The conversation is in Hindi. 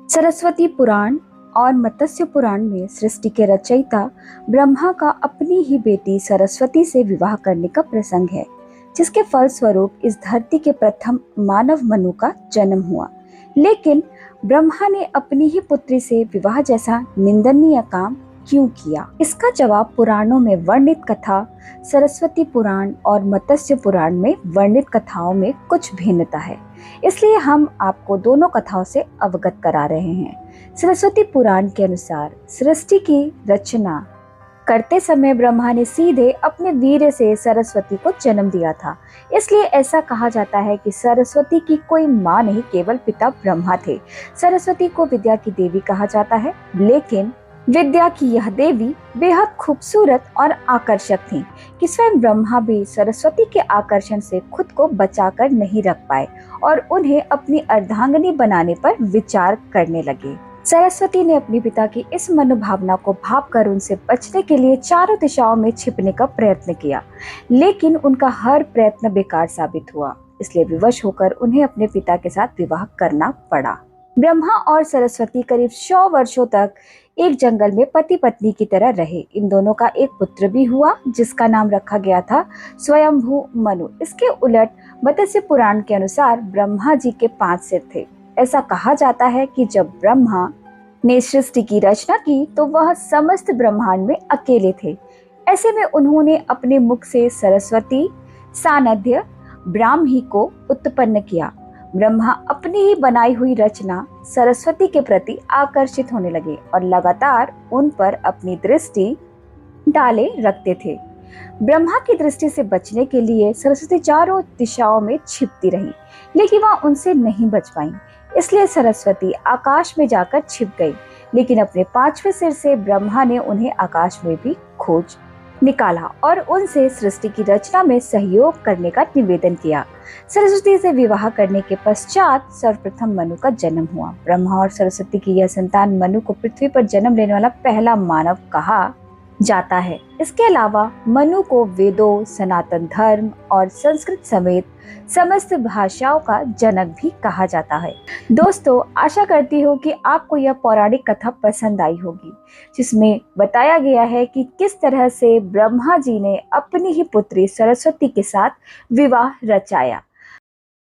सरस्वती पुराण और मत्स्य पुराण में सृष्टि के रचयिता ब्रह्मा का अपनी ही बेटी सरस्वती से विवाह करने का प्रसंग है, जिसके फलस्वरूप इस धरती के प्रथम मानव मनु का जन्म हुआ। लेकिन ब्रह्मा ने अपनी ही पुत्री से विवाह जैसा निंदनीय काम क्यों किया? इसका जवाब पुराणों में वर्णित कथा सरस्वती पुराण और मत्स्य पुराण में वर्णित कथाओं में कुछ भिन्नता है, इसलिए हम आपको दोनों कथाओं से अवगत करा रहे हैं। सरस्वती पुराण के अनुसार सृष्टि की रचना करते समय ब्रह्मा ने सीधे अपने वीर्य से सरस्वती को जन्म दिया था। इसलिए ऐसा कहा जाता है कि सरस्वती की कोई माँ नहीं, केवल पिता ब्रह्मा थे। सरस्वती को विद्या की देवी कहा जाता है, लेकिन विद्या की यह देवी बेहद खूबसूरत और आकर्षक थी कि स्वयं ब्रह्मा भी सरस्वती के आकर्षण से खुद को बचाकर नहीं रख पाए और उन्हें अपनी अर्धांगिनी बनाने पर विचार करने लगे। सरस्वती ने अपने पिता की इस मनोभावना को भांपकर उनसे बचने के लिए चारों दिशाओं में छिपने का प्रयत्न किया, लेकिन उनका हर प्रयत्न बेकार साबित हुआ। इसलिए विवश होकर उन्हें अपने पिता के साथ विवाह करना पड़ा। ब्रह्मा और सरस्वती करीब 100 वर्षों तक एक जंगल में पति पत्नी की तरह रहे। इन दोनों का एक पुत्र भी हुआ, जिसका नाम रखा गया था स्वयंभू मनु। इसके उलट मत्स्य पुराण के अनुसार ब्रह्मा जी के 5 सिर थे। ऐसा कहा जाता है कि जब ब्रह्मा ने सृष्टि की रचना की तो वह समस्त ब्रह्मांड में अकेले थे। ऐसे में उन्होंने अपने मुख से सरस्वती सानध्य ब्राह्मी को उत्पन्न किया। ब्रह्मा अपनी ही बनाई हुई रचना सरस्वती के प्रति आकर्षित होने लगे और लगातार उन पर अपनी दृष्टि डाले रखते थे। ब्रह्मा की दृष्टि से बचने के लिए सरस्वती चारों दिशाओं में छिपती रही, लेकिन वह उनसे नहीं बच पाई। इसलिए सरस्वती आकाश में जाकर छिप गई, लेकिन अपने 5वें सिर से ब्रह्मा ने उन्हें आकाश में भी खोज निकाला और उनसे सृष्टि की रचना में सहयोग करने का निवेदन किया। सरस्वती से विवाह करने के पश्चात सर्वप्रथम मनु का जन्म हुआ। ब्रह्मा और सरस्वती की यह संतान मनु को पृथ्वी पर जन्म लेने वाला पहला मानव कहा जाता है। इसके अलावा मनु को वेदों, सनातन धर्म और संस्कृत समेत समस्त भाषाओं का जनक भी कहा जाता है। दोस्तों, आशा करती हूँ कि आपको यह पौराणिक कथा पसंद आई होगी, जिसमें बताया गया है कि किस तरह से ब्रह्मा जी ने अपनी ही पुत्री सरस्वती के साथ विवाह रचाया।